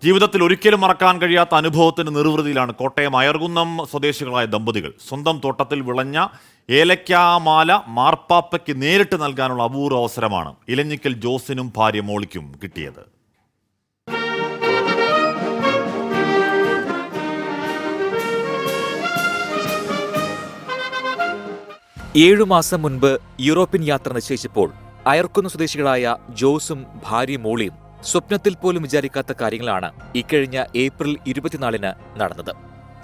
ജീവിതത്തിൽ ഒരിക്കലും മറക്കാൻ കഴിയാത്ത അനുഭവത്തിന് നിർവൃതിയിലാണ് കോട്ടയം അയർകുന്നം സ്വദേശികളായ ദമ്പതികൾ. സ്വന്തം തോട്ടത്തിൽ വിളഞ്ഞ ഏലക്കാമാല മാർപ്പാപ്പയ്ക്ക് നേരിട്ട് നൽകാനുള്ള അപൂർവ അവസരമാണ് ഇലഞ്ഞിക്കൽ ജോസിനും ഭാര്യ മോളിക്കും കിട്ടിയത്. ഏഴുമാസം മുൻപ് യൂറോപ്യൻ യാത്ര നിശ്ചയിച്ചപ്പോൾ അയർകുന്നം സ്വദേശികളായ ജോസും ഭാര്യ മോളിയും സ്വപ്നത്തിൽ പോലും വിചാരിക്കാത്ത കാര്യങ്ങളാണ് ഇക്കഴിഞ്ഞ ഏപ്രിൽ 24-ന് നടന്നത്.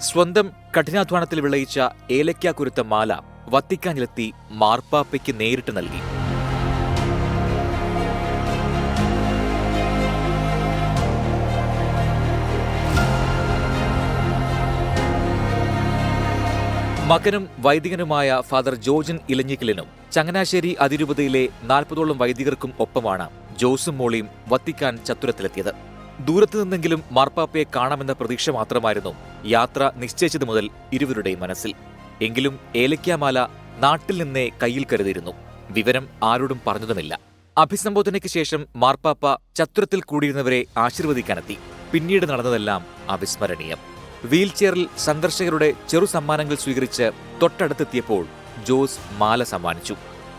സ്വന്തം കഠിനാധ്വാനത്തിൽ വിളയിച്ച ഏലക്കാ കുരുത്ത മാല വത്തിക്കാനിലെത്തി മാർപ്പാപ്പയ്ക്ക് നേരിട്ട് നൽകി. മകനും വൈദികനുമായ ഫാദർ ജോർജൻ ഇലഞ്ഞിക്കലിനും ചങ്ങനാശ്ശേരി അതിരൂപതയിലെ 40ഓളം വൈദികർക്കും ഒപ്പമാണ് ജോസും മോളിയും വത്തിക്കാൻ ചത്തുരത്തിലെത്തിയത്. ദൂരത്തു നിന്നെങ്കിലും മാർപ്പാപ്പയെ കാണാമെന്ന പ്രതീക്ഷ മാത്രമായിരുന്നു യാത്ര നിശ്ചയിച്ചതു മുതൽ ഇരുവരുടെയും മനസ്സിൽ. എങ്കിലും ഏലക്കാമാല നാട്ടിൽ നിന്നേ കയ്യിൽ കരുതിയിരുന്നു. വിവരം ആരോടും പറഞ്ഞതുമില്ല. അഭിസംബോധനയ്ക്ക് ശേഷം മാർപ്പാപ്പ ചത്തുരത്തിൽ കൂടിയിരുന്നവരെ ആശീർവദിക്കാനെത്തി. പിന്നീട് നടന്നതെല്ലാം അവിസ്മരണീയം. വീൽചെയറിൽ സന്ദർശകരുടെ ചെറു സമ്മാനങ്ങൾ സ്വീകരിച്ച് തൊട്ടടുത്തെത്തിയപ്പോൾ ജോസ് മാല സമ്മാനിച്ചു.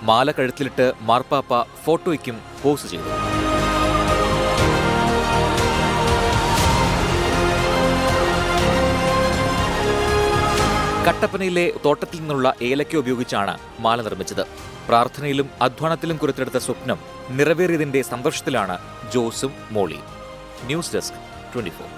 മാല കഴുത്തിലിട്ട് മാർപ്പാപ്പ ഫോട്ടോയ്ക്കും പോസ് ചെയ്തു. കട്ടപ്പനയിലെ തോട്ടത്തിൽ നിന്നുള്ള ഏലക്ക ഉപയോഗിച്ചാണ് മാല നിർമ്മിച്ചത്. പ്രാർത്ഥനയിലും അധ്വാനത്തിലും കുറിച്ചെടുത്ത സ്വപ്നം നിറവേറിയതിന്റെ സന്തോഷത്തിലാണ് ജോസും മോളിയും. News desk 24.